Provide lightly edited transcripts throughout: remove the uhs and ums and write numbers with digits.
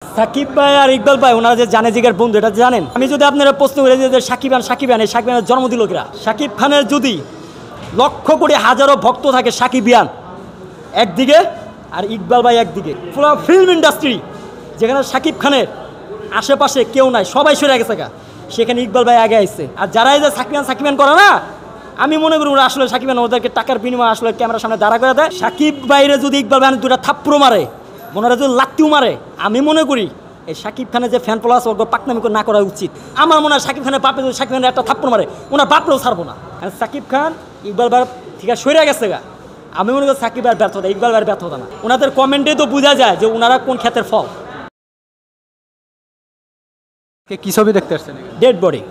সাকিব ভাই আর ইকবাল ভাই ওনারা যে জানে জিগার বন্ধু এটা জানেন। আমি যদি আপনারা প্রশ্ন করি যে সাকিব এই সাকিব খানের জন্ম দিল কিরা? সাকিব খানের যদি লক্ষ কোটি হাজারো ভক্ত থাকে সাকিবিয়ান একদিকে আর ইকবাল ভাই একদিকে, পুরো ফিল্ম ইন্ডাস্ট্রি যেখানে সাকিব খানের আশেপাশে কেউ নাই, সবাই সরে গেছে গা, সেখানে ইকবাল ভাই আগে আসছে। আর যারা এই যে সাকিবিয়ান করে না, আমি মনে করি ওরা আসলে সাকিবিয়ান ওদেরকে টাকার বিনিময়ে আসলে ক্যামেরার সামনে দাঁড়া করে দেয়। সাকিব ভাইরে যদি ইকবাল ভাই দুটা থাপ্পড় মারে, মনে যদি লাত্তিও মারে, আমি মনে করি এই সাকিব খানের যে ফ্যান প্লাস ওর পাকনামি না করা উচিত। আমার মনে হয় সাকিব খানের বাপে যদি সাকিব খানের একটা থাপ্পড় মারে, ওনার বাপরেও ছাড়বো না। কারণ সাকিব খান ইকবাল ভাই ঠিক আছে সরে গেছে গা, আমি মনে করি সাকিব ভাইয়ের ব্যর্থতা, ইকবাল ভাইয়ের ব্যর্থতা না। ওনাদের কমেন্টে তো বোঝা যায় যে ওনারা কোন ক্ষেতের ফল। কি ছবি দেখতে আসছেন? Dead body.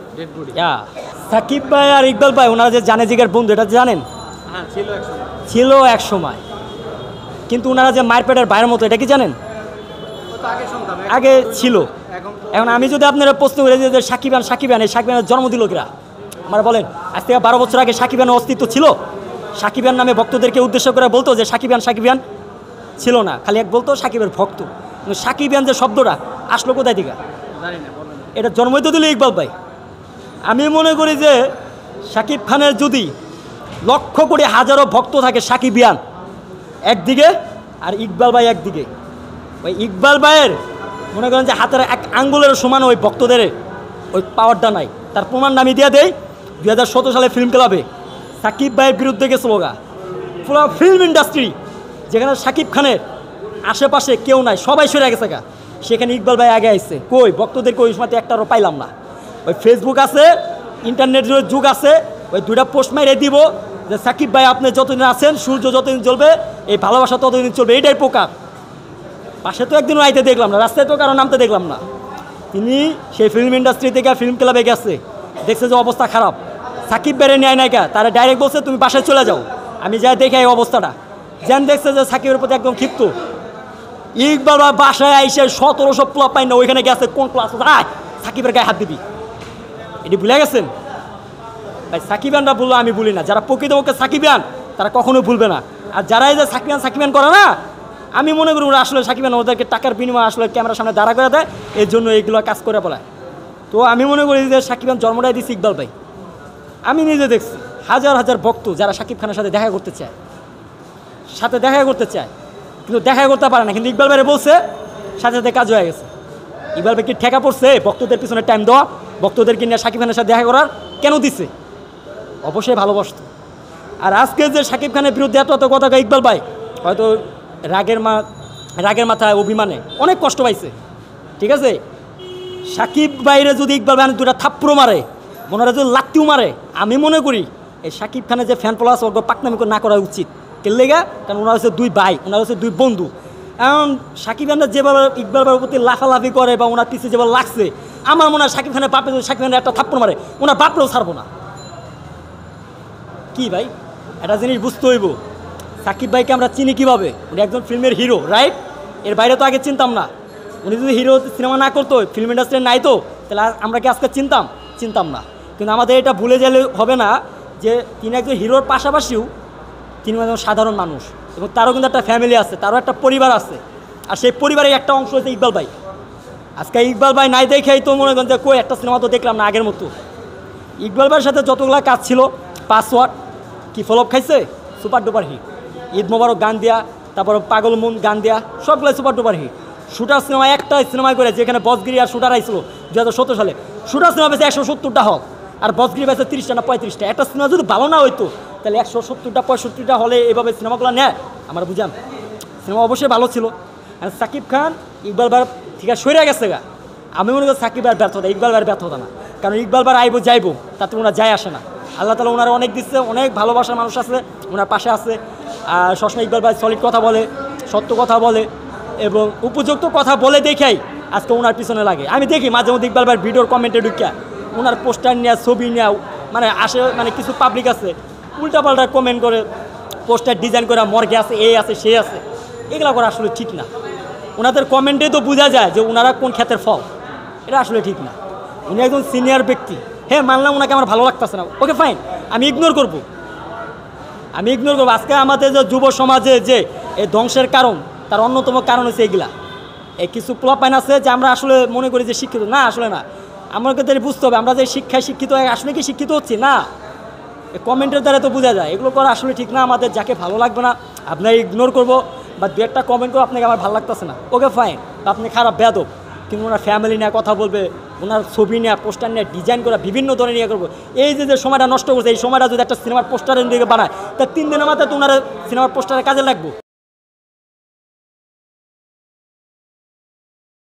সাকিব ভাই আর ইকবাল ভাই ওনারা যে জানে জিগার বন্ধু এটা জানেন। হ্যাঁ, ছিল এক সময়, কিন্তু ওনারা যে মারপেটের বাইরের মতো, এটা কি জানেন? আগে ছিল। এখন আমি যদি আপনারা প্রশ্ন করি যে সাকিব এই সাকিব খানের জন্ম দিল কিরা? আমার বলেন, আজ থেকে 12 বছর আগে সাকিব খানের অস্তিত্ব ছিল? সাকিব খান নামে ভক্তদেরকে উদ্দেশ্য করে বলতো যে সাকিব খান ছিল না, খালি এক বলতো সাকিবের ভক্ত। কিন্তু সাকিব খান যে শব্দটা আসলো কোথায় থেকে? এটা জন্মই তো দিল ইকবাল ভাই। আমি মনে করি যে সাকিব খানের যদি লক্ষ কোটি হাজারো ভক্ত থাকে সাকিবিয়ান একদিকে আর ইকবাল ভাই একদিকে, ওই ইকবাল ভাইয়ের মনে করেন যে হাতের এক আঙ্গুলের সমান ওই ভক্তদের ওই পাওয়ারটা নাই। তার প্রমাণ আমি দিয়ে দেই, 2017 সালে ফিল্ম ক্লাবে সাকিব ভাইয়ের বিরুদ্ধে গেছিল গা, পুরো ফিল্ম ইন্ডাস্ট্রি যেখানে সাকিব খানের আশেপাশে কেউ নাই, সবাই সরে গেছে গা, সেখানে ইকবাল ভাই আগে আসছে। কই ভক্তদেরকে ওই সময় একটারও পাইলাম না। ওই ফেসবুক আছে, ইন্টারনেটের যুগ আছে, ওই দুইটা পোস্ট মাইরে দিব যে সাকিব ভাই আপনি যতদিন আছেন, সূর্য যতদিন জ্বলবে, এই ভালোবাসা ততদিন চলবে, এইটাই প্রকার। পাশে তো একদিনও আইতে দেখলাম না, রাস্তায় তো কারো নামতে দেখলাম না। তিনি সেই ফিল্ম ইন্ডাস্ট্রি থেকে ফিল্ম ক্লাবে গেছে, দেখছে যে অবস্থা খারাপ, সাকিব বেড়ে নেয় নায়িকা, তারা ডাইরেক্ট বলছে তুমি বাসায় চলে যাও। আমি যাই দেখে এই অবস্থাটা, যেন দেখছে যে সাকিবের প্রতি একদম ক্ষিপ্ত। ইকবাল বাসায় আইসে 1700 প্লপ পাই না, ওইখানে গেছে কোন ক্লাস সাকিবের গায়ে হাত দিবি, এটি ভুলে গেছেন ভাই? সাকিবানরা বললো আমি ভুলি না, যারা প্রকৃতপক্ষে সাকিবান তারা কখনো ভুলবে না। আর যারা এই যে সাকিবান করে না, আমি মনে করি ওরা আসলে সাকিবান ওদেরকে টাকার বিনিময়ে আসলে ক্যামেরার সামনে দাঁড়া করে দেয়, এর জন্য এইগুলো কাজ করে বলায়। তো আমি মনে করি যে সাকিবান জন্মটাই দিয়েছি ইকবাল ভাই। আমি নিজে দেখছি হাজার হাজার ভক্ত যারা সাকিব খানের সাথে দেখা করতে চায়, কিন্তু দেখা করতে পারে না। কিন্তু ইকবাল ভাইরে বলছে, সাথে সাথে কাজ হয়ে গেছে। ইকবাল ভাই কি ঠেকা পড়ছে ভক্তদের পিছনে টাইম দেওয়া, ভক্তদেরকে নিয়ে সাকিব খানের সাথে দেখা করার? কেন দিছে? অবশ্যই ভালোবাসত। আর আজকে যে সাকিব খানের বিরুদ্ধে এত কথা ইকবাল ভাই হয়তো রাগের মাথায় অভিমানে অনেক কষ্ট পাইছে, ঠিক আছে। সাকিব ভাইরে যদি ইকবাল ভাই দুটা থাপ্পড় মারে, মনে যদি লাত্তিও মারে, আমি মনে করি এই সাকিব খানের যে ফ্যান প্লাস ওর পাকনামি না করা উচিত। কেলেগা? কারণ ওনারা হচ্ছে দুই ভাই, ওনারা হচ্ছে দুই বন্ধু। এখন সাকিব খানরা যেভাবে ইকবাল ভাইয়ের প্রতি লাফালাফি করে বা ওনার পিছিয়ে যেভাবে লাগছে, আমার মনে হয় সাকিব খানের বাপে যদি সাকিব খানের একটা থাপ্পড় মারে, ওনার বাপরেও ছাড়বো না। কি ভাই, একটা জিনিস বুঝতে হইব, সাকিব ভাইকে আমরা চিনি কীভাবে? উনি একজন ফিল্মের হিরো, রাইট? এর বাইরে তো আগে চিনতাম না। উনি যদি হিরো সিনেমা না করতো, ফিল্ম ইন্ডাস্ট্রি নাই তো, তাহলে আমরা কি আজকে চিনতাম না। কিন্তু আমাদের এটা ভুলে গেলে হবে না যে তিনি একজন হিরোর পাশাপাশিও তিনি একজন সাধারণ মানুষ, এবং তারও কিন্তু একটা ফ্যামিলি আছে, তারও একটা পরিবার আছে। আর সেই পরিবারের একটা অংশ হচ্ছে ইকবাল ভাই। আজকে ইকবাল ভাই নাই দেখেই তো মনে করেন যে কই একটা সিনেমা তো দেখলাম না আগের মতো। ইকবাল ভাইয়ের সাথে যতগুলো কাজ ছিল, পাসওয়ার্ড কি ফলপ খাইছে, super duper hit. Eid Mubarak গান দেয়া, তারপর পাগল মন গান দেয়া, সবগুলো super duper hit. Shooter cinema একটা সিনেমায় করে, যেখানে বসগিরি আর শুটার আইছিল 2017 সালে। শুটার সিনেমা পেয়েছে 170টা হল, আর বসগিরি পেয়েছে 30টা না 35টা। একটা সিনেমা যদি ভালো না হইতো, তাহলে 170টা 65টা হলে এভাবে সিনেমাগুলো নেয়? আমার বুঝান, সিনেমা অবশ্যই ভালো ছিল। আর সাকিব খান ইকবাল ভাই ঠিক আছে সরে গেছে গা, আমি মনে করি সাকিব ভাইয়ের ব্যর্থতা, ইকবাল ভাইয়ের ব্যর্থতা না। কারণ ইকবাল ভাই আইবো যাইবো, তাতে ওনার যায় আসে না। আল্লাহ তালা ওনারা অনেক দিচ্ছে, অনেক ভালোবাসার মানুষ আছে ওনার পাশে আছে। আর সবসময় ইকবাল ভাই সলিড কথা বলে, সত্য কথা বলে, এবং উপযুক্ত কথা বলে দেখেই আজকে ওনার পিছনে লাগে। আমি দেখি মাঝে মধ্যে ইকবাল ভাইয়ের ভিডিওর কমেন্টে ঢুকিয়া ওনার পোস্টার নেওয়া, ছবি নেওয়া, মানে কিছু পাবলিক আছে উল্টাপাল্টা কমেন্ট করে, পোস্টার ডিজাইন করে মর্গে আছে, এ আছে, সে আছে, এগুলো করা আসলে ঠিক না। ওনাদের কমেন্টে তো বোঝা যায় যে ওনারা কোন ক্ষেতের ফল, এটা আসলে ঠিক না। উনি একজন সিনিয়র ব্যক্তি, হ্যাঁ মানলাম ওনাকে আমার ভালো লাগতেছে না, ওকে ফাইন, আমি ইগনোর করবো। আজকে আমাদের যে যুব সমাজে যে এই ধ্বংসের কারণ, তার অন্যতম কারণ হচ্ছে এগুলা। এই কিছু প্লপাইন আছে যে আমরা আসলে মনে করি যে শিক্ষিত না, আসলে না। আমাকে তাহলে বুঝতে হবে আমরা যে শিক্ষায় শিক্ষিত আসলে কি শিক্ষিত হচ্ছি না। কমেন্টের দ্বারা তো বোঝা যায়, এগুলো করা আসলে ঠিক না। আমাদের যাকে ভালো লাগবে না আপনার ইগনোর করবো, বা দু একটা কমেন্ট করবো আপনাকে আমার ভালো লাগতেছে না, ওকে ফাইন, আপনি খারাপ বেয়াদব। কিন্তু ওনার ফ্যামিলি নিয়ে কথা বলবে, ওনার ছবি নিয়ে পোস্টার নিয়ে ডিজাইন করা বিভিন্ন ধরনের নিয়ে করবো। এই যে সময়টা নষ্ট করছে, এই সময়টা যদি একটা সিনেমার পোস্টারের দিকে বানায় তা 3 দিনের মাথায় তো ওনারা সিনেমার পোস্টারে কাজে লাগবো।